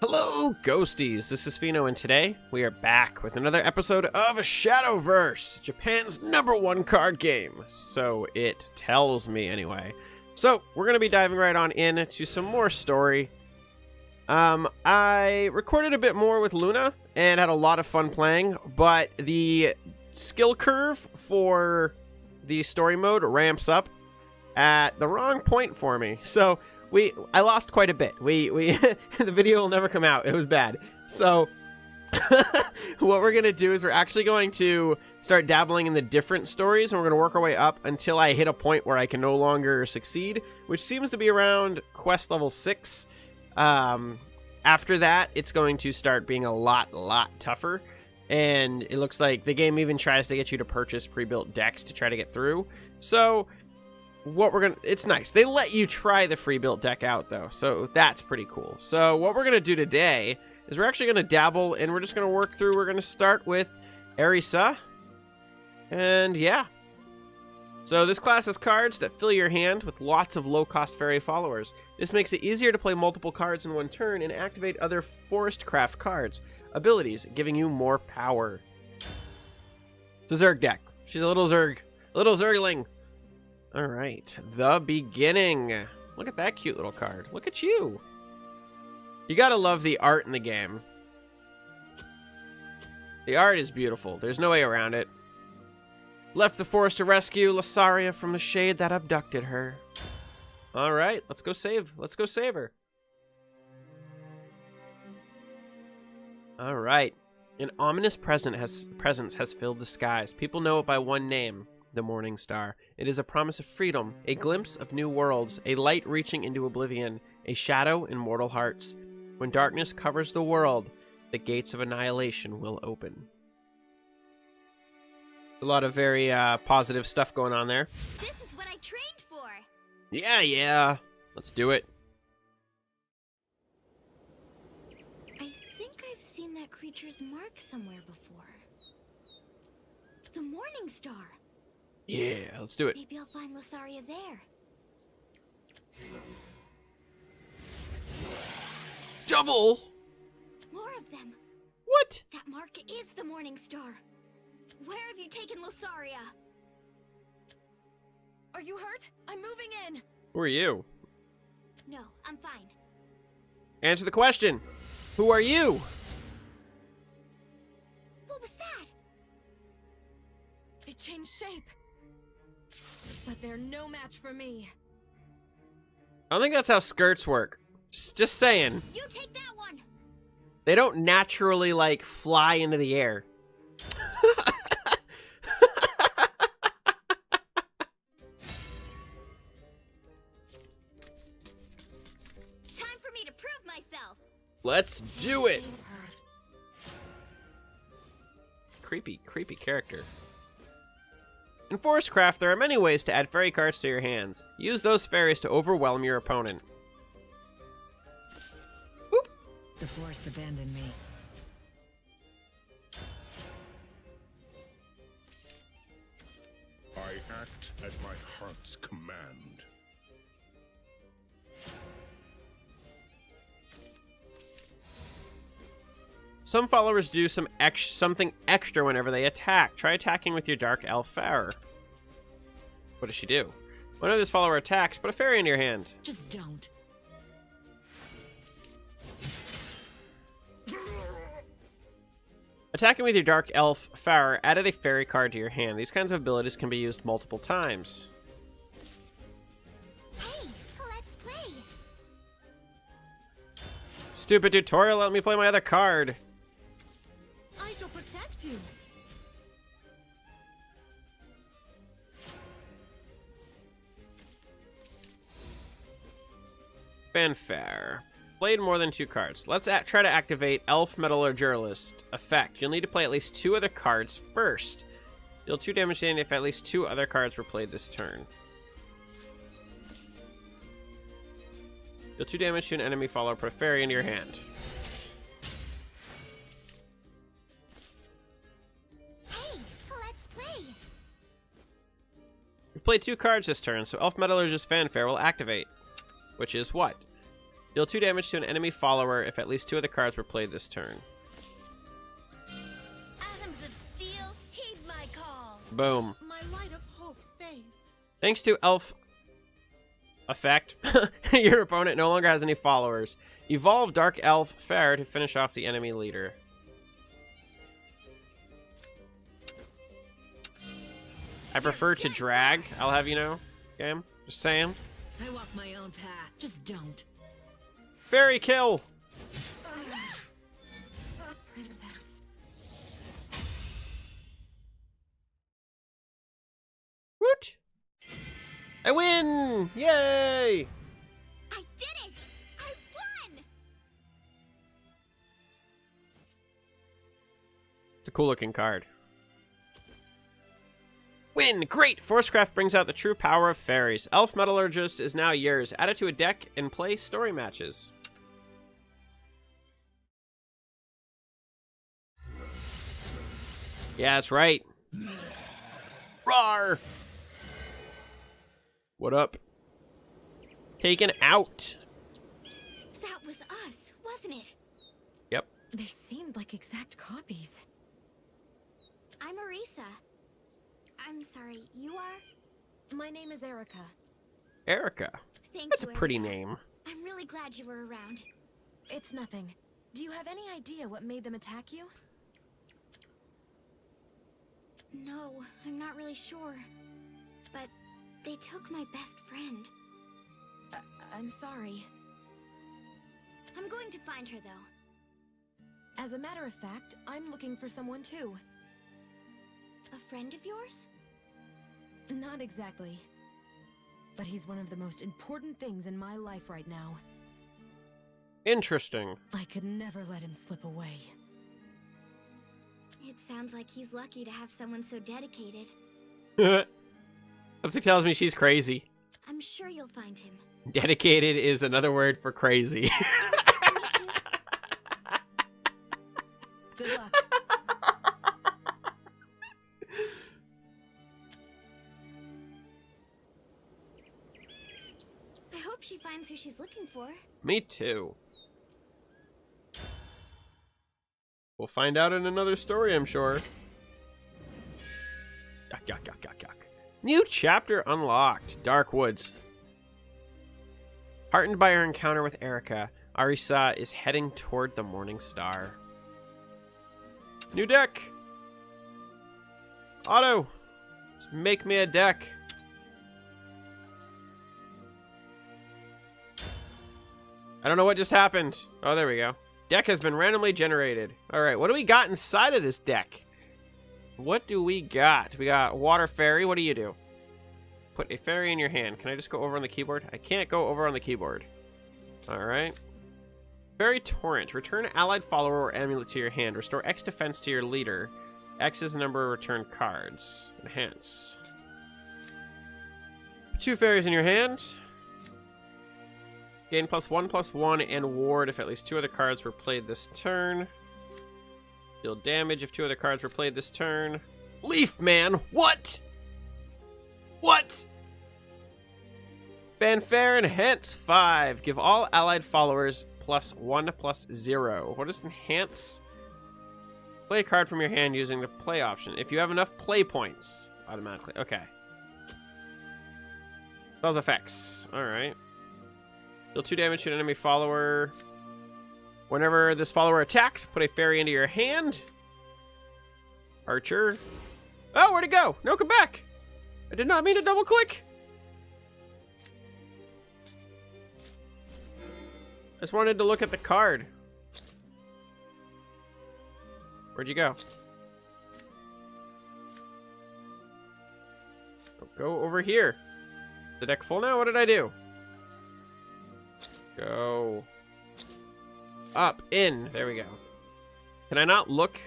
Hello, ghosties! This is Pheno, and today we are back with another episode of Shadowverse, Japan's #1 card game. So it tells me, anyway. So we're going to be diving right on into some more story. I recorded a bit more with Luna and had a lot of fun playing, but the skill curve for the story mode ramps up at the wrong point for me. So I lost quite a bit. The video will never come out. It was bad. So what we're going to do is we're actually going to start dabbling in the different stories, and we're going to work our way up until I hit a point where I can no longer succeed, which seems to be around quest level 6. After that, it's going to start being a lot tougher, and it looks like the game even tries to get you to purchase pre-built decks to try to get through. So it's nice. They let you try the free built deck out though, so that's pretty cool. So what we're gonna do today is we're actually gonna dabble, and we're just gonna work through. We're gonna start with Arisa, and yeah. So this class has cards that fill your hand with lots of low-cost fairy followers. This makes it easier to play multiple cards in one turn and activate other forest craft cards, abilities giving you more power. It's a Zerg deck. She's a little Zergling. All right, the beginning. Look at that cute little card. Look at you. You gotta love the art in the game. The art is beautiful. There's no way around it. Left the forest to rescue Lysaria from the shade that abducted her. All right, let's go save. Let's go save her. All right. An ominous presence has filled the skies. People know it by one name. The Morning Star. It is a promise of freedom, a glimpse of new worlds, a light reaching into oblivion, a shadow in mortal hearts. When darkness covers the world, the gates of annihilation will open. A lot of very positive stuff going on there. This is what I trained for. Yeah. Let's do it. I think I've seen that creature's mark somewhere before. The Morning Star. Yeah, let's do it. Maybe I'll find Lysaria there. Double! More of them. What? That mark is the Morning Star. Where have you taken Lysaria? Are you hurt? I'm moving in. Who are you? No, I'm fine. Answer the question. Who are you? What was that? They changed shape. But they're no match for me. I don't think that's how skirts work. Just saying. You take that one. They don't naturally, like, fly into the air. Time for me to prove myself. Let's do it. Creepy character. In Forestcraft, there are many ways to add fairy cards to your hands. Use those fairies to overwhelm your opponent. Whoop. The forest abandoned me. I act at my heart's command. Some followers do something extra whenever they attack. Try attacking with your Dark Elf Fairy. What does she do? Whenever this follower attacks, put a fairy in your hand. Just don't. Attacking with your Dark Elf Fairy added a fairy card to your hand. These kinds of abilities can be used multiple times. Hey, let's play. Stupid tutorial, let me play my other card. I shall protect you. Fanfare. Played more than 2 cards. Let's try to activate Elf Metallurgist effect. You'll need to play at least 2 other cards first. Deal 2 damage to if at least 2 other cards were played this turn. Deal 2 damage to an enemy follower. Put a fairy into your hand. Hey, let's play. You've played 2 cards this turn, so Elf Metallurgist Fanfare will activate. Which is what? Deal 2 damage to an enemy follower if at least 2 of the cards were played this turn. Atoms of steel, heed my call. Boom. My light of hope fades. Thanks to elf effect, your opponent no longer has any followers. Evolve Dark Elf Fair to finish off the enemy leader. I prefer to drag, I'll have you know. Game, just saying. I walk my own path. Just don't. Fairy kill! Princess. Woot! I win! Yay! I did it! I won! It's a cool looking card. Win! Great! Forcecraft brings out the true power of fairies. Elf Metallurgist is now yours. Add it to a deck and play story matches. Yeah, that's right. Rawr! What up? Taken out. That was us, wasn't it? Yep. They seemed like exact copies. I'm Arisa. I'm sorry, you are? My name is Erica. Erica. Thank That's you, a pretty Erica. name. I'm really glad you were around. It's nothing. Do you have any idea what made them attack you? No, I'm not really sure. But they took my best friend. I'm sorry. I'm going to find her, though. As a matter of fact, I'm looking for someone too. A friend of yours? Not exactly. But he's one of the most important things in my life right now. Interesting. I could never let him slip away. It sounds like he's lucky to have someone so dedicated. Something tells me she's crazy. I'm sure you'll find him. Dedicated is another word for crazy. Good luck. I hope she finds who she's looking for. Me too. We'll find out in another story, I'm sure. Yuck, yuck, yuck, yuck, yuck. New chapter unlocked. Dark Woods. Heartened by her encounter with Erica, Arisa is heading toward the Morning Star. New deck! Auto! Let's make me a deck. I don't know what just happened. Oh, there we go. Deck has been randomly generated. Alright, what do we got inside of this deck? What do we got? We got Water Fairy. What do you do? Put a fairy in your hand. Can I just go over on the keyboard? I can't go over on the keyboard. Alright. Fairy Torrent. Return allied follower or amulet to your hand. Restore X defense to your leader. X is the number of returned cards. Enhance. Put 2 fairies in your hand. Gain +1/+1 and ward if at least 2 of the cards were played this turn. Deal damage if 2 of the cards were played this turn. Leaf Man! What? What? Fanfare Enhance 5. Give all allied followers +1/+0. What does Enhance? Play a card from your hand using the play option. If you have enough play points. Automatically. Okay. Those effects. Alright. Deal 2 damage to an enemy follower. Whenever this follower attacks, put a fairy into your hand. Archer. Oh, where'd it go? No, come back. I did not mean to double click. I just wanted to look at the card. Where'd you go? Oh, go over here. The deck full now? What did I do? Go. Up, in. There we go. Can I not look?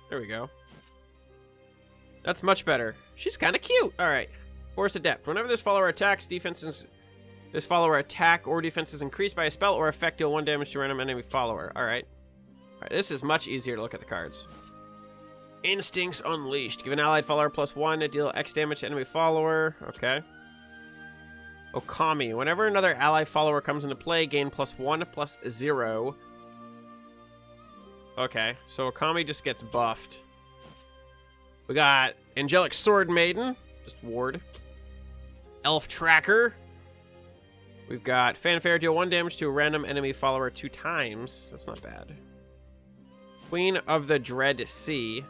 There we go. That's much better. She's kind of cute. All right. Force Adept. Whenever this follower attacks, this follower attack or defense is increased by a spell or effect, deal 1 damage to a random enemy follower. All right. All right. This is much easier to look at the cards. Instincts Unleashed. Give an allied follower +1 to deal X damage to enemy follower. Okay. Okami. Whenever another ally follower comes into play, gain +1/+0. Okay, so Okami just gets buffed. We got Angelic Sword Maiden, just ward. Elf Tracker. We've got Fanfare, deal 1 damage to a random enemy follower 2 times. That's not bad. Queen of the Dread Sea.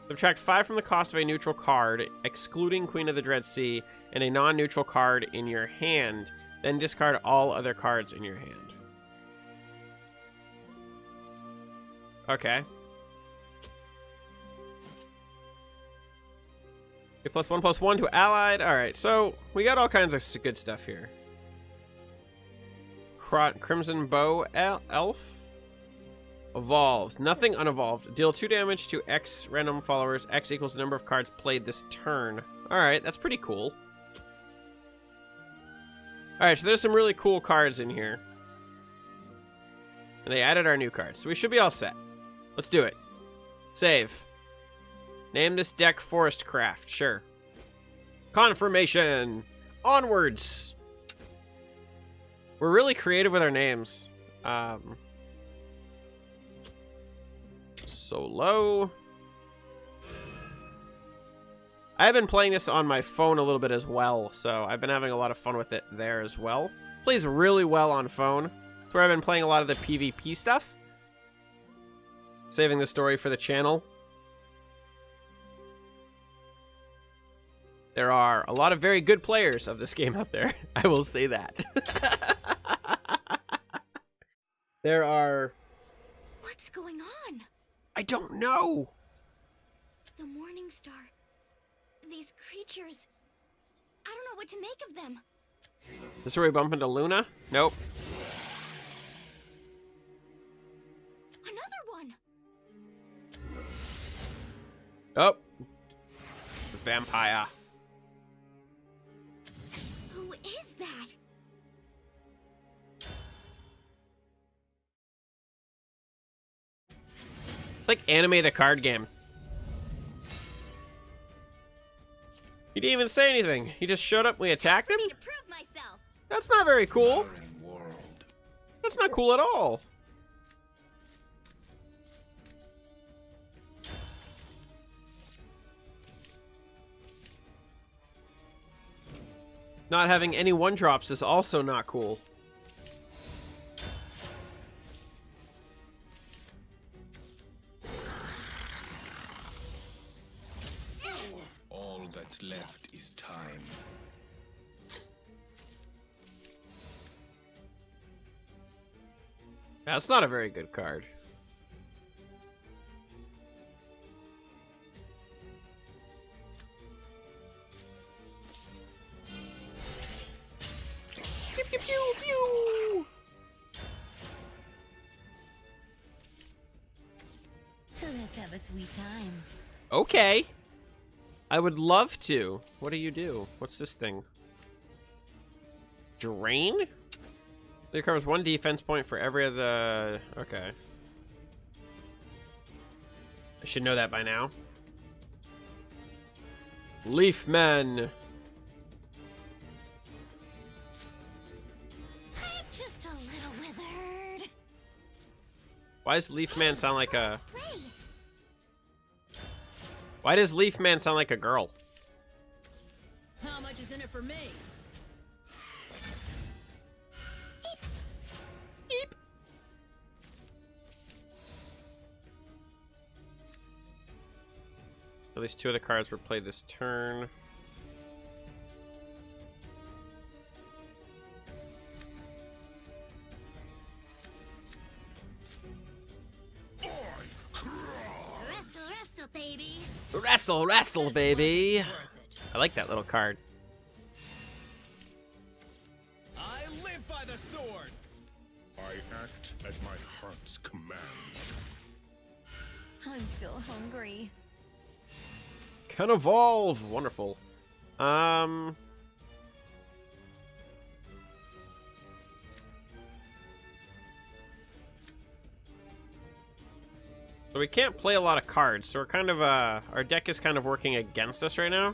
Subtract 5 from the cost of a neutral card, excluding Queen of the Dread Sea, and a non-neutral card in your hand. Then discard all other cards in your hand. Okay. A +1/+1 to allied. Alright, so we got all kinds of good stuff here. Crimson Bow Elf. Evolved. Nothing unevolved. Deal 2 damage to X random followers. X equals the number of cards played this turn. Alright, that's pretty cool. Alright, so there's some really cool cards in here. And they added our new cards, so we should be all set. Let's do it. Save. Name this deck Forest Craft. Sure. Confirmation. Onwards. We're really creative with our names. Solo. I've been playing this on my phone a little bit as well, so I've been having a lot of fun with it there as well. Plays really well on phone. That's where I've been playing a lot of the PvP stuff. Saving the story for the channel. There are a lot of very good players of this game out there. I will say that. There are... What's going on? I don't know. The Morning Star. These creatures. I don't know what to make of them. This is where we bump into Luna? Nope. Another one. Oh. The vampire. Who is that? Like Anime the card game. He didn't even say anything. He just showed up and we attacked him? I need to prove myself. That's not very cool. That's not cool at all. Not having any 1-drops is also not cool. All that's left is time. That's not a very good card. Pew, pew, pew, pew. Let's have a sweet time. Okay. I would love to. What do you do? What's this thing? Drain? It recovers 1 defense point for every other... Okay. I should know that by now. Leaf Men. I'm just a little withered. Why does Leaf Man sound like a... Let's play. Why does Leaf Man sound like a girl? How much is in it for me? Beep. At least 2 of the cards were played this turn. Wrestle, wrestle, baby. Wrestle, wrestle, baby. I like that little card. I live by the sword. I act at my heart's command. I'm still hungry. Can evolve. Wonderful. So we can't play a lot of cards, so we're kind of, our deck is kind of working against us right now.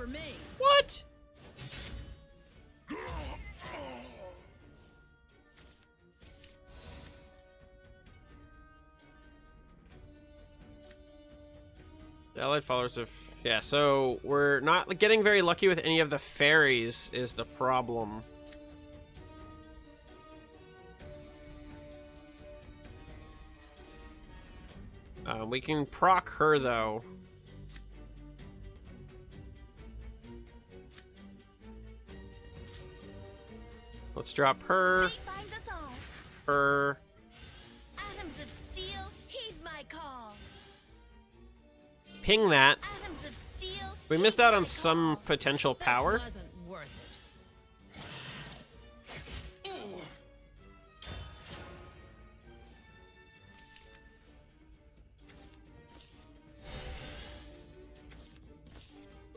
for me. What? The allied followers of... Yeah, so we're not getting very lucky with any of the fairies is the problem. We can proc her, though. Let's drop her. Fate finds us all. Her. Atoms of steel, heed my call. Ping that. Atoms of steel. We missed out on some potential power. This wasn't worth it.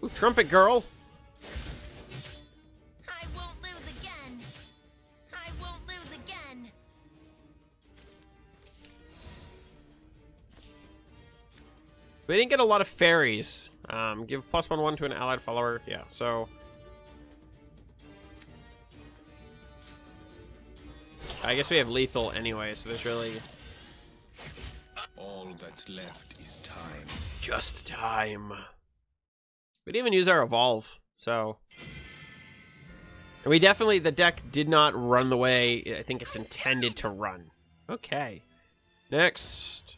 Ooh, trumpet girl. I won't lose again. I won't lose again. We didn't get a lot of fairies. Give +1/1 to an allied follower. Yeah, so... I guess we have lethal anyway, so there's really... All that's left is time. Just time. We didn't even use our evolve, so... And we definitely... The deck did not run the way I think it's intended to run. Okay. Next...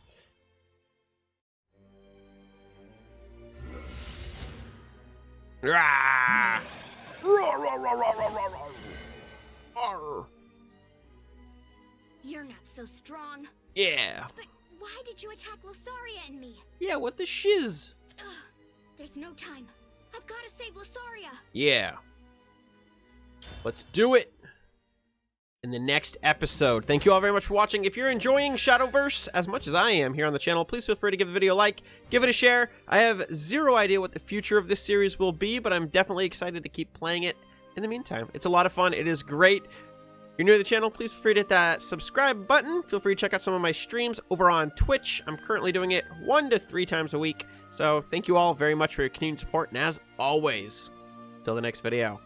Rah! Roar, roar, roar, roar, roar, roar, roar. Arr. You're not so strong. Yeah. But why did you attack Losaria and me? Yeah, what the shiz? Ugh, there's no time. I've got to save Losaria. Yeah. Let's do it in the next episode. Thank you all very much for watching. If you're enjoying Shadowverse as much as I am here on the channel, please feel free to give the video a like, give it a share. I have zero idea what the future of this series will be, but I'm definitely excited to keep playing it in the meantime. It's a lot of fun. It is great. If you're new to the channel, please feel free to hit that subscribe button. Feel free to check out some of my streams over on Twitch. I'm currently doing it 1 to 3 times a week. So thank you all very much for your continued support, and as always, till the next video.